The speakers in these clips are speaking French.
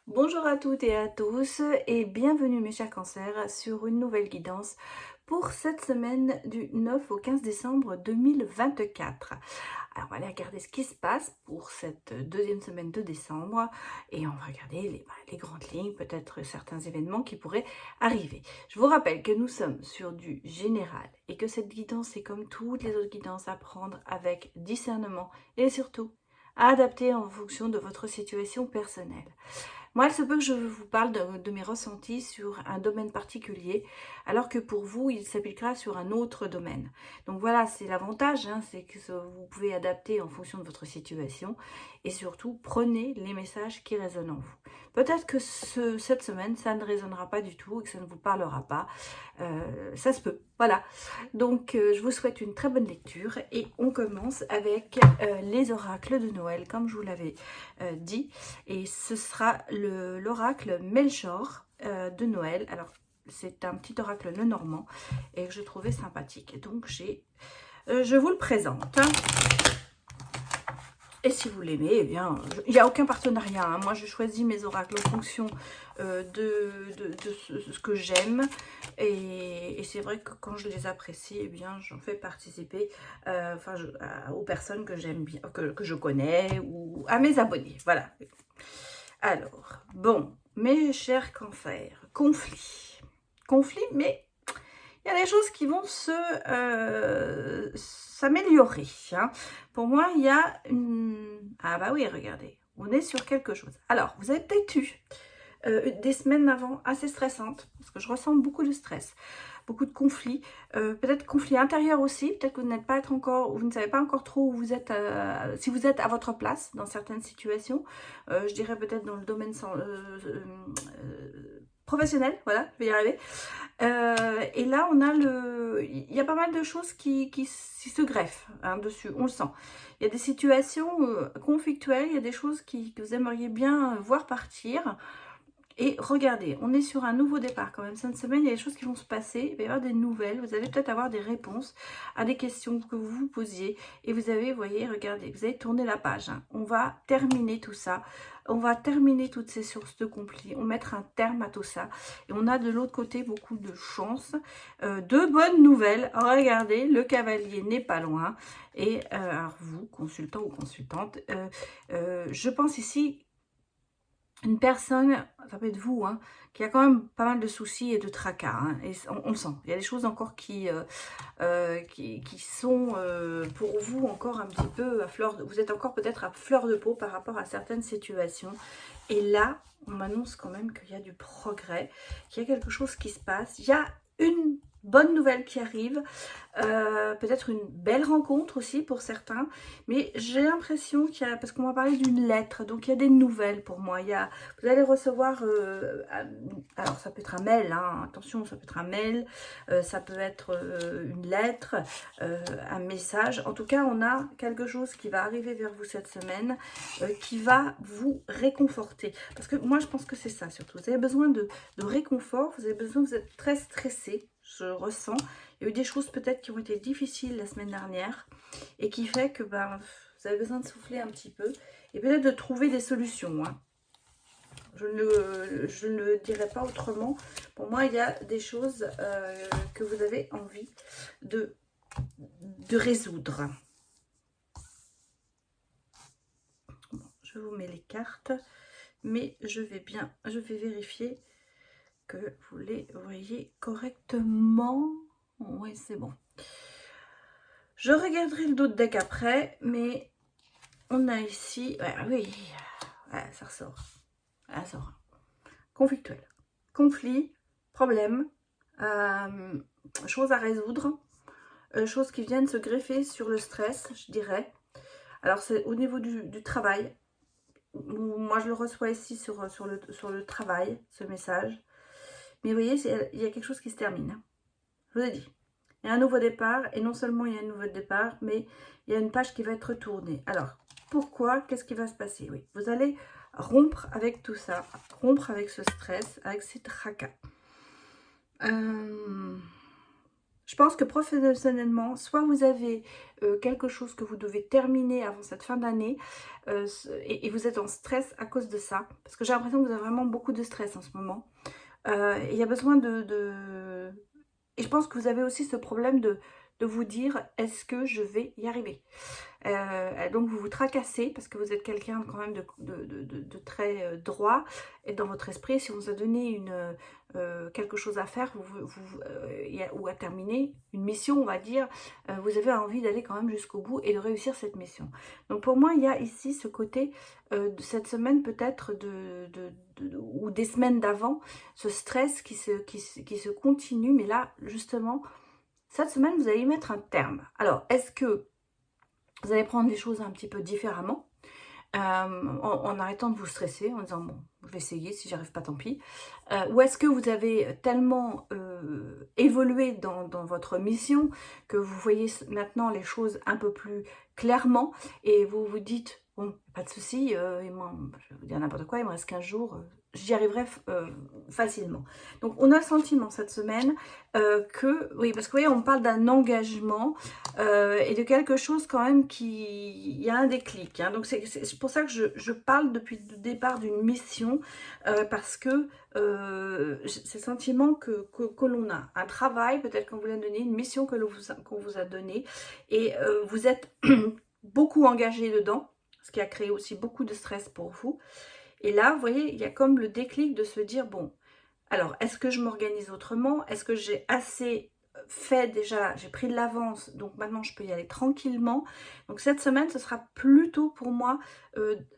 Bonjour à toutes et à tous et bienvenue mes chers cancers sur une nouvelle guidance pour cette semaine du 9 au 15 décembre 2024. Alors on va aller regarder ce qui se passe pour cette deuxième semaine de décembre et on va regarder les grandes lignes, peut-être certains événements qui pourraient arriver. Je vous rappelle que nous sommes sur du général et que cette guidance est comme toutes les autres guidances à prendre avec discernement et surtout à adapter en fonction de votre situation personnelle. Moi, il se peut que je vous parle de mes ressentis sur un domaine particulier, alors que pour vous, il s'appliquera sur un autre domaine. Donc voilà, c'est l'avantage, hein, c'est que vous pouvez adapter en fonction de votre situation et surtout, prenez les messages qui résonnent en vous. Peut-être que cette semaine, ça ne résonnera pas du tout et que ça ne vous parlera pas. Ça se peut, voilà. Donc, je vous souhaite une très bonne lecture et on commence avec les oracles de Noël, comme je vous l'avais dit. Et ce sera l'oracle Melchior de Noël. Alors, c'est un petit oracle le normand et que je trouvais sympathique. Donc, je vous le présente. Et si vous l'aimez, eh bien, il n'y a aucun partenariat. Hein. Moi, je choisis mes oracles en fonction de ce que j'aime. Et c'est vrai que quand je les apprécie, eh bien, j'en fais participer aux personnes que j'aime bien, que je connais, ou à mes abonnés. Voilà. Alors, bon, mes chers cancers, conflit. Conflit, mais il y a des choses qui vont s'améliorer. Hein. Pour moi, il y a une... Ah bah oui, regardez, on est sur quelque chose. Alors, vous avez peut-être eu des semaines avant assez stressantes, parce que je ressens beaucoup de stress, beaucoup de conflits, peut-être conflits intérieurs aussi, peut-être que vous n'êtes pas encore, vous ne savez pas encore trop où vous êtes, si vous êtes à votre place dans certaines situations, je dirais peut-être dans le domaine professionnel, voilà, je vais y arriver. Et là, il y a pas mal de choses qui se greffent hein, dessus, on le sent. Il y a des situations conflictuelles, il y a des choses que vous aimeriez bien voir partir. Et regardez, on est sur un nouveau départ quand même. Cette semaine, il y a des choses qui vont se passer. Il va y avoir des nouvelles. Vous allez peut-être avoir des réponses à des questions que vous vous posiez. Et vous avez, vous voyez, regardez, vous avez tourné la page. Hein. On va terminer tout ça. On va terminer toutes ces sources de conflits. On va mettre un terme à tout ça. Et on a de l'autre côté beaucoup de chance. De bonnes nouvelles. Regardez, le cavalier n'est pas loin. Et alors vous, consultant ou consultante, je pense ici une personne, ça peut être vous, hein, qui a quand même pas mal de soucis et de tracas, hein, et on le sent. Il y a des choses encore qui sont pour vous encore un petit peu à fleur de... Vous êtes encore peut-être à fleur de peau par rapport à certaines situations. Et là, on m'annonce quand même qu'il y a du progrès, qu'il y a quelque chose qui se passe. Il y a une bonne nouvelle qui arrive, peut-être une belle rencontre aussi pour certains, mais j'ai l'impression qu'il y a, parce qu'on m'a parlé d'une lettre, donc il y a des nouvelles pour moi. Vous allez recevoir, alors ça peut être un mail, hein, attention, ça peut être un mail, ça peut être une lettre, un message. En tout cas, on a quelque chose qui va arriver vers vous cette semaine, qui va vous réconforter. Parce que moi, je pense que c'est ça surtout. Vous avez besoin de réconfort, vous êtes très stressé, je ressens. Il y a eu des choses peut-être qui ont été difficiles la semaine dernière et qui fait que ben, vous avez besoin de souffler un petit peu et peut-être de trouver des solutions. Hein. Je ne le dirai pas autrement. Pour moi, il y a des choses que vous avez envie de résoudre. Bon, je vous mets les cartes, mais je vais vérifier que vous les voyez correctement. Oui, c'est bon. Je regarderai le dos de deck après, mais on a ici... Ouais, oui, ouais, ça ressort. Ça ressort. Conflictuel. Conflit, problème, choses à résoudre, choses qui viennent se greffer sur le stress, je dirais. Alors, c'est au niveau du travail. Moi, je le reçois ici sur le travail, ce message. Mais vous voyez, il y a quelque chose qui se termine. Je vous ai dit. Il y a un nouveau départ, et non seulement il y a un nouveau départ, mais il y a une page qui va être tournée. Alors, pourquoi? Qu'est-ce qui va se passer? Oui, vous allez rompre avec tout ça, rompre avec ce stress, avec ces tracas. Je pense que professionnellement, soit vous avez quelque chose que vous devez terminer avant cette fin d'année et vous êtes en stress à cause de ça. Parce que j'ai l'impression que vous avez vraiment beaucoup de stress en ce moment. Il y a besoin Et je pense que vous avez aussi ce problème de vous dire, est-ce que je vais y arriver? Donc vous vous tracassez parce que vous êtes quelqu'un quand même de très droit et dans votre esprit, si on vous a donné quelque chose à faire ou à terminer, une mission on va dire, vous avez envie d'aller quand même jusqu'au bout et de réussir cette mission. Donc pour moi il y a ici ce côté de cette semaine peut-être ou des semaines d'avant, ce stress qui se continue, mais là justement cette semaine vous allez y mettre un terme. Alors est-ce que vous allez prendre les choses un petit peu différemment, en arrêtant de vous stresser, en disant bon, je vais essayer, si j'arrive pas, tant pis. Ou est-ce que vous avez tellement évolué dans votre mission que vous voyez maintenant les choses un peu plus clairement et vous vous dites bon, pas de souci, je vais vous dire n'importe quoi, il me reste 15 jours, j'y arriverai facilement. Donc on a le sentiment cette semaine que, oui, parce que vous voyez, on parle d'un engagement et de quelque chose quand même il y a un déclic. Hein. Donc c'est pour ça que je parle depuis le départ d'une mission, parce que c'est le sentiment que l'on a. Un travail, peut-être qu'on vous l'a donné, une mission qu'on vous a donnée, et vous êtes beaucoup engagé dedans, ce qui a créé aussi beaucoup de stress pour vous. Et là, vous voyez, il y a comme le déclic de se dire, bon, alors, est-ce que je m'organise autrement? Est-ce que j'ai assez fait déjà? J'ai pris de l'avance, donc maintenant je peux y aller tranquillement. Donc cette semaine, ce sera plutôt pour moi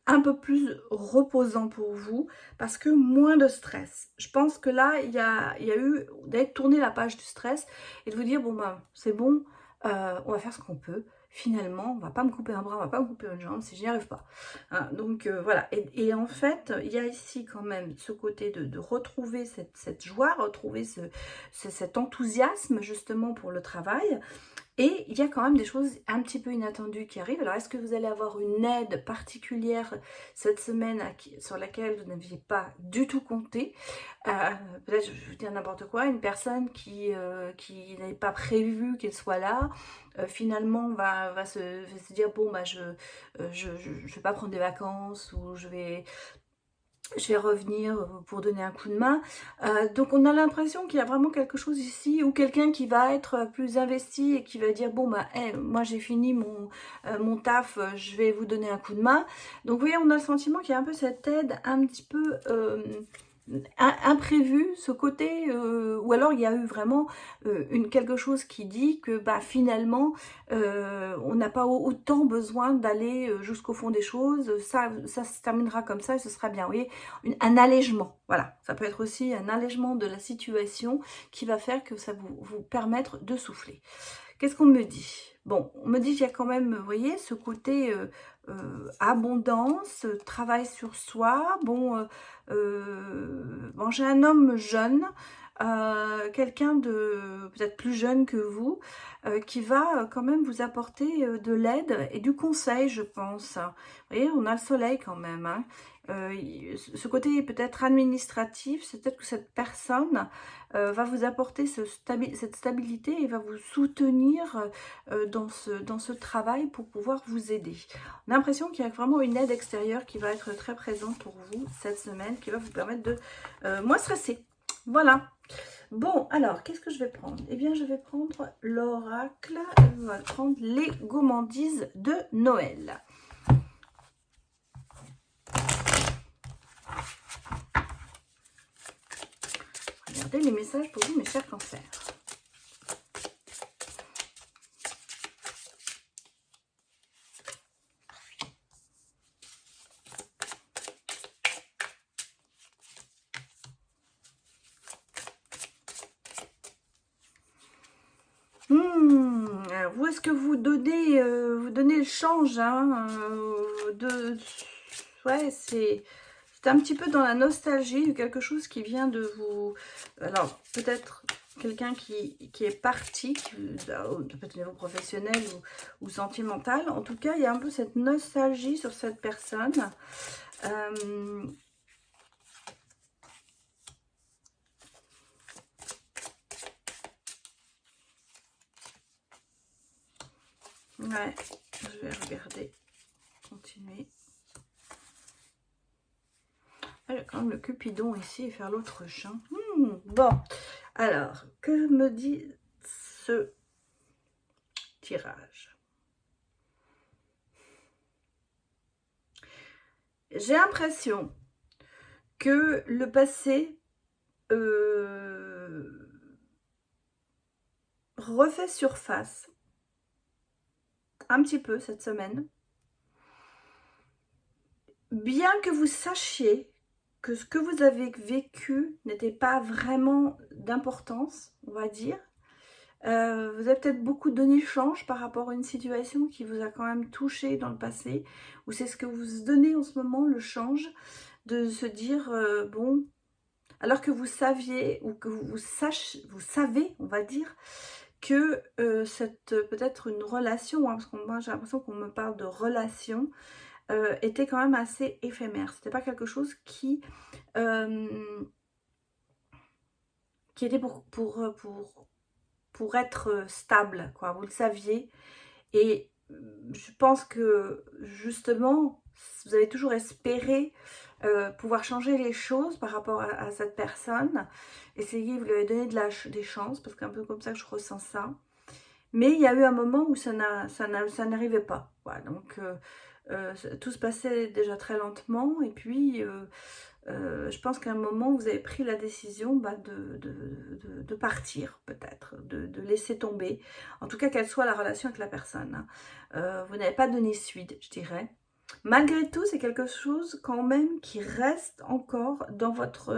un peu plus reposant pour vous, parce que moins de stress. Je pense que là, il y a eu d'être tourné la page du stress et de vous dire, bon ben, c'est bon, on va faire ce qu'on peut. Finalement, on va pas me couper un bras, on va pas me couper une jambe si j'y arrive pas. Hein, donc voilà, et en fait, il y a ici quand même ce côté de retrouver cette joie, retrouver cet enthousiasme justement pour le travail. Et il y a quand même des choses un petit peu inattendues qui arrivent. Alors, est-ce que vous allez avoir une aide particulière cette semaine sur laquelle vous n'aviez pas du tout compté? Peut-être, je vais vous dire n'importe quoi, une personne qui n'avait pas prévu qu'elle soit là, finalement va se dire, bon, bah, je vais pas prendre des vacances, ou je vais revenir pour donner un coup de main. Donc on a l'impression qu'il y a vraiment quelque chose ici, ou quelqu'un qui va être plus investi et qui va dire bon bah moi j'ai fini mon taf, je vais vous donner un coup de main. Donc vous voyez, on a le sentiment qu'il y a un peu cette aide un petit peu imprévu, ce côté, ou alors il y a eu vraiment quelque chose qui dit que bah, finalement on n'a pas autant besoin d'aller jusqu'au fond des choses, ça se terminera comme ça et ce sera bien. Vous voyez, un allègement, voilà, ça peut être aussi un allègement de la situation qui va faire que ça vous permettre de souffler. Qu'est-ce qu'on me dit? Bon, on me dit qu'il y a quand même, vous voyez, ce côté abondance, travail sur soi. Bon, bon, j'ai un homme jeune, quelqu'un de peut-être plus jeune que vous, qui va quand même vous apporter de l'aide et du conseil, je pense. Vous voyez, on a le soleil quand même. Hein. Ce côté peut-être administratif, c'est peut-être que cette personne va vous apporter cette stabilité et va vous soutenir dans ce travail pour pouvoir vous aider. On a l'impression qu'il y a vraiment une aide extérieure qui va être très présente pour vous cette semaine, qui va vous permettre de moins stresser. Voilà. Bon, alors, qu'est-ce que je vais prendre? Eh bien, je vais prendre l'oracle. On va prendre les gourmandises de Noël. Regardez les messages pour vous, mes chers cancers. Alors, où est-ce que vous donnez le change, hein, ouais, c'est un petit peu dans la nostalgie, quelque chose qui vient de vous... Alors, peut-être quelqu'un qui est parti, peut-être au niveau professionnel ou sentimental. En tout cas, il y a un peu cette nostalgie sur cette personne. Ouais, je vais regarder, continuer. Ah, il y a quand même le Cupidon ici et faire l'autruche. Hein. Bon, alors, que me dit ce tirage? J'ai l'impression que le passé refait surface un petit peu cette semaine. Bien que vous sachiez que ce que vous avez vécu n'était pas vraiment d'importance, on va dire. Vous avez peut-être beaucoup donné change par rapport à une situation qui vous a quand même touché dans le passé, ou c'est ce que vous donnez en ce moment, le change, de se dire, bon, alors que vous saviez, ou que vous savez, on va dire, que cette peut-être une relation, hein, parce que moi j'ai l'impression qu'on me parle de relation, était quand même assez éphémère. C'était pas quelque chose qui était pour être stable, quoi. Vous le saviez. Et je pense que justement, vous avez toujours espéré pouvoir changer les choses par rapport à cette personne. Essayez, vous lui avez donné des chances, parce que c'est un peu comme ça que je ressens ça. Mais il y a eu un moment où ça n'arrivait pas. Voilà, donc tout se passait déjà très lentement. Et puis, je pense qu'à un moment, vous avez pris la décision de partir, peut-être, de laisser tomber. En tout cas, quelle soit la relation avec la personne. Hein. Vous n'avez pas donné suite, je dirais. Malgré tout, c'est quelque chose quand même qui reste encore dans votre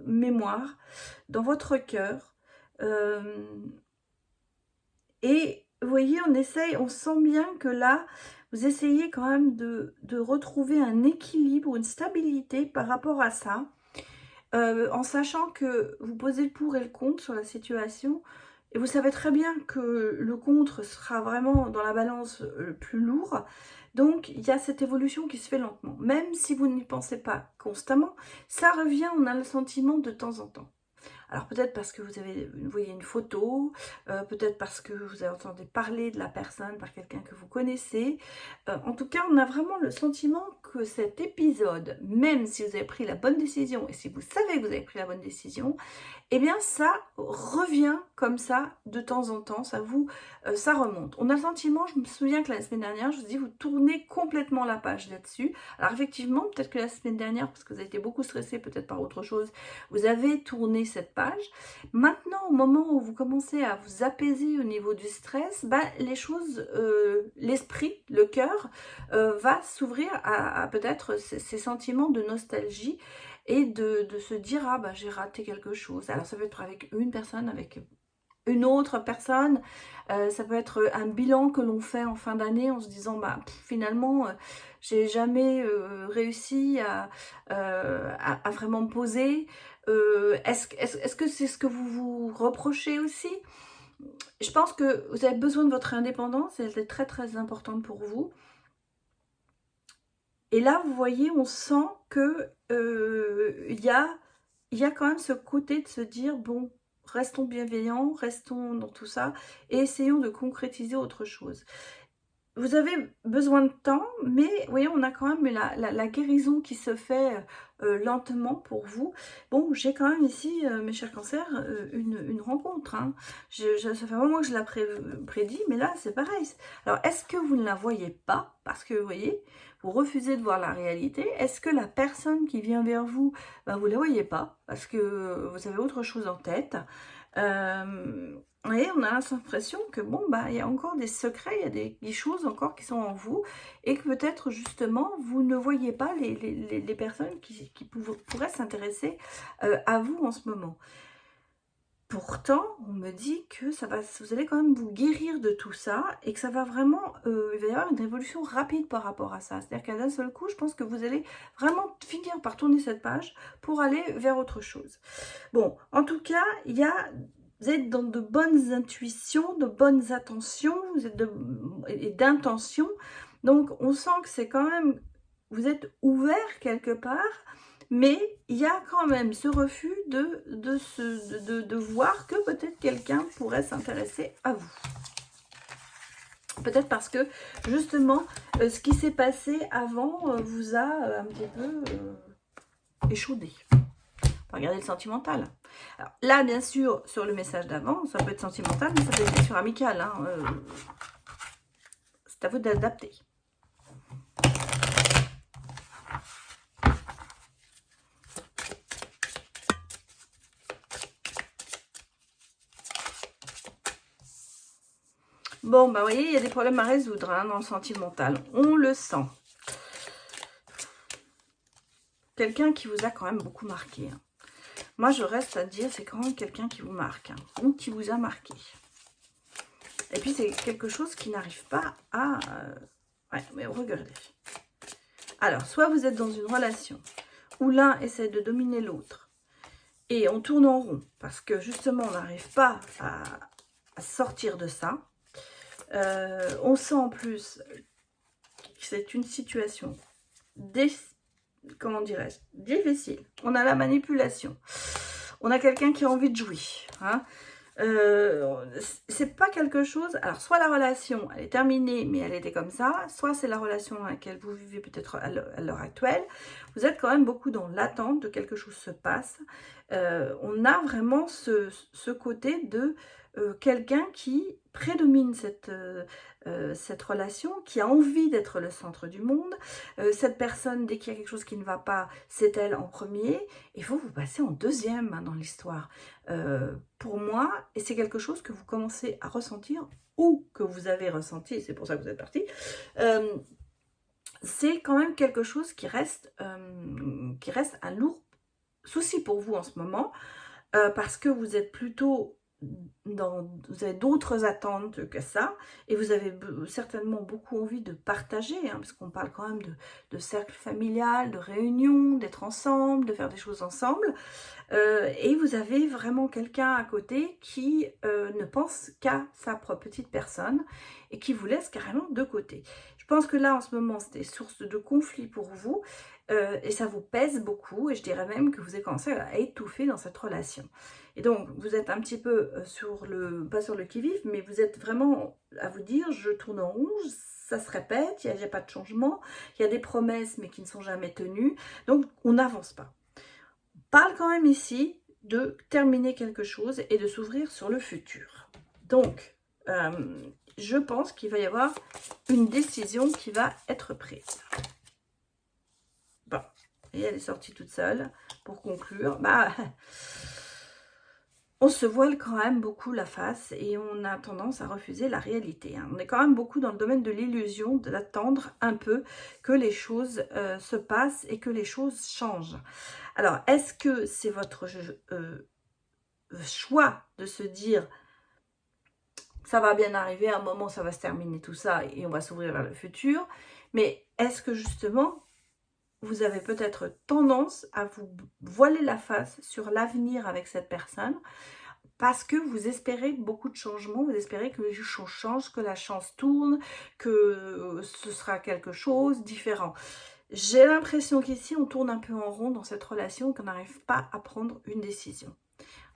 mémoire, dans votre cœur. Et vous voyez, on sent bien que là, vous essayez quand même de retrouver un équilibre, une stabilité par rapport à ça, en sachant que vous posez le pour et le contre sur la situation, et vous savez très bien que le contre sera vraiment dans la balance plus lourd. Donc, il y a cette évolution qui se fait lentement. Même si vous n'y pensez pas constamment, ça revient, on a le sentiment de temps en temps. Alors peut-être parce que vous voyez une photo, peut-être parce que vous avez entendu parler de la personne par quelqu'un que vous connaissez. En tout cas, on a vraiment le sentiment que cet épisode, même si vous avez pris la bonne décision et si vous savez que vous avez pris la bonne décision, eh bien ça revient comme ça de temps en temps, ça remonte. On a le sentiment, je me souviens que la semaine dernière, je vous dis, vous tournez complètement la page là-dessus. Alors effectivement, peut-être que la semaine dernière, parce que vous avez été beaucoup stressé, peut-être par autre chose, vous avez tourné cette page. Maintenant, au moment où vous commencez à vous apaiser au niveau du stress, les choses, l'esprit, le cœur, va s'ouvrir à peut-être ces sentiments de nostalgie, et de se dire, ah j'ai raté quelque chose. Alors ça peut être avec une personne, avec une autre personne, ça peut être un bilan que l'on fait en fin d'année en se disant, finalement, j'ai jamais réussi à vraiment me poser. Est-ce que c'est ce que vous vous reprochez aussi? Je pense que vous avez besoin de votre indépendance, elle est très très importante pour vous. Et là, vous voyez, on sent que il y a quand même ce côté de se dire, bon, restons bienveillants, restons dans tout ça, et essayons de concrétiser autre chose. Vous avez besoin de temps, mais vous voyez, on a quand même la guérison qui se fait lentement pour vous. Bon, j'ai quand même ici, mes chers cancers, une rencontre. Hein. Ça fait un moment que je la prédit, mais là, c'est pareil. Alors, est-ce que vous ne la voyez pas? Parce que, vous voyez, vous refusez de voir la réalité. Est-ce que la personne qui vient vers vous, vous ne la voyez pas? Parce que vous avez autre chose en tête. Et on a l'impression que bon, il y a encore des secrets, il y a des choses encore qui sont en vous, et que peut-être justement vous ne voyez pas les personnes qui pourraient s'intéresser à vous en ce moment. Pourtant, on me dit que vous allez quand même vous guérir de tout ça, et que ça va vraiment, il va y avoir une évolution rapide par rapport à ça. C'est-à-dire qu'à d'un seul coup, je pense que vous allez vraiment finir par tourner cette page pour aller vers autre chose. Bon, en tout cas, vous êtes dans de bonnes intuitions, de bonnes attentions, vous êtes et d'intention. Donc, on sent que c'est quand même, vous êtes ouvert quelque part, mais il y a quand même ce refus de voir que peut-être quelqu'un pourrait s'intéresser à vous. Peut-être parce que, justement, ce qui s'est passé avant vous a un petit peu échaudé. Regardez le sentimental. Alors, là, bien sûr, sur le message d'avant, ça peut être sentimental, mais ça peut être bien sûr amical. Hein, c'est à vous d'adapter. Bon, bah, vous voyez, il y a des problèmes à résoudre hein, dans le sentimental. On le sent. Quelqu'un qui vous a quand même beaucoup marqué. Hein. Moi, je reste à dire, c'est quand même quelqu'un qui vous marque. Hein, ou qui vous a marqué. Et puis, c'est quelque chose qui n'arrive pas à... Ouais, mais regardez. Alors, soit vous êtes dans une relation où l'un essaie de dominer l'autre. Et on tourne en rond. Parce que, justement, on n'arrive pas à sortir de ça. On sent en plus que c'est une situation comment dirais-je, difficile. On a la manipulation. On a quelqu'un qui a envie de jouer. Hein. C'est pas quelque chose... Alors, soit la relation, elle est terminée, mais elle était comme ça. Soit c'est la relation dans laquelle vous vivez peut-être à l'heure actuelle. Vous êtes quand même beaucoup dans l'attente de quelque chose se passe. On a vraiment ce côté de quelqu'un qui prédomine cette relation, qui a envie d'être le centre du monde. Cette personne, dès qu'il y a quelque chose qui ne va pas, c'est elle en premier. Il faut vous passer en deuxième hein, dans l'histoire. Pour moi, et c'est quelque chose que vous commencez à ressentir ou que vous avez ressenti, c'est pour ça que vous êtes parti, c'est quand même quelque chose qui reste un lourd souci pour vous en ce moment, parce que vous êtes plutôt vous avez d'autres attentes que ça, et vous avez certainement beaucoup envie de partager, hein, parce qu'on parle quand même de cercle familial, de réunion, d'être ensemble, de faire des choses ensemble, et vous avez vraiment quelqu'un à côté qui ne pense qu'à sa propre petite personne, et qui vous laisse carrément de côté. Je pense que là, en ce moment, c'était source de conflit pour vous, et ça vous pèse beaucoup, et je dirais même que vous avez commencé à étouffer dans cette relation. Et donc, vous êtes un petit peu pas sur le qui-vive, mais vous êtes vraiment à vous dire, je tourne en rond, ça se répète, il n'y a pas de changement, il y a des promesses, mais qui ne sont jamais tenues, donc on n'avance pas. On parle quand même ici de terminer quelque chose et de s'ouvrir sur le futur. Donc, je pense qu'il va y avoir une décision qui va être prise. Bon, et elle est sortie toute seule. Pour conclure, on se voile quand même beaucoup la face et on a tendance à refuser la réalité. Hein. On est quand même beaucoup dans le domaine de l'illusion, d'attendre un peu que les choses se passent et que les choses changent. Alors, est-ce que c'est votre choix de se dire ça va bien arriver, à un moment ça va se terminer tout ça et on va s'ouvrir vers le futur, mais est-ce que justement vous avez peut-être tendance à vous voiler la face sur l'avenir avec cette personne parce que vous espérez beaucoup de changements, vous espérez que les choses changent, que la chance tourne, que ce sera quelque chose de différent. J'ai l'impression qu'ici on tourne un peu en rond dans cette relation, qu'on n'arrive pas à prendre une décision.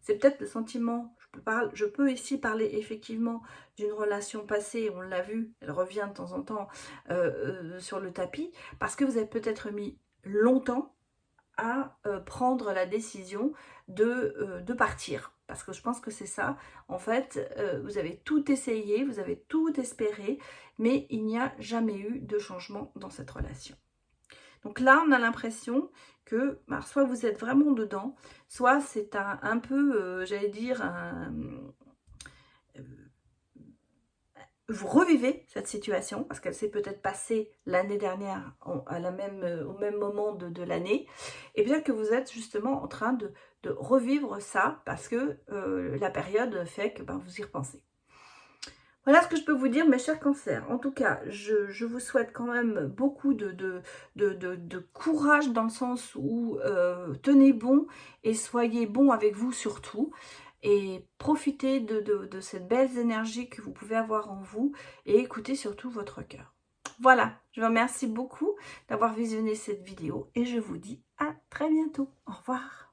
C'est peut-être le sentiment, je peux ici parler effectivement d'une relation passée, on l'a vu, elle revient de temps en temps sur le tapis, parce que vous avez peut-être mis longtemps à prendre la décision de partir. Parce que je pense que c'est ça, en fait, vous avez tout essayé, vous avez tout espéré, mais il n'y a jamais eu de changement dans cette relation. Donc là, on a l'impression que soit vous êtes vraiment dedans, soit c'est un peu, j'allais dire, vous revivez cette situation, parce qu'elle s'est peut-être passée l'année dernière au même moment de l'année, et bien que vous êtes justement en train de revivre ça, parce que la période fait que vous y repensez. Voilà ce que je peux vous dire, mes chers cancers. En tout cas, je vous souhaite quand même beaucoup de courage, dans le sens où tenez bon et soyez bon avec vous surtout. Et profitez de cette belle énergie que vous pouvez avoir en vous et écoutez surtout votre cœur. Voilà, je vous remercie beaucoup d'avoir visionné cette vidéo et je vous dis à très bientôt. Au revoir.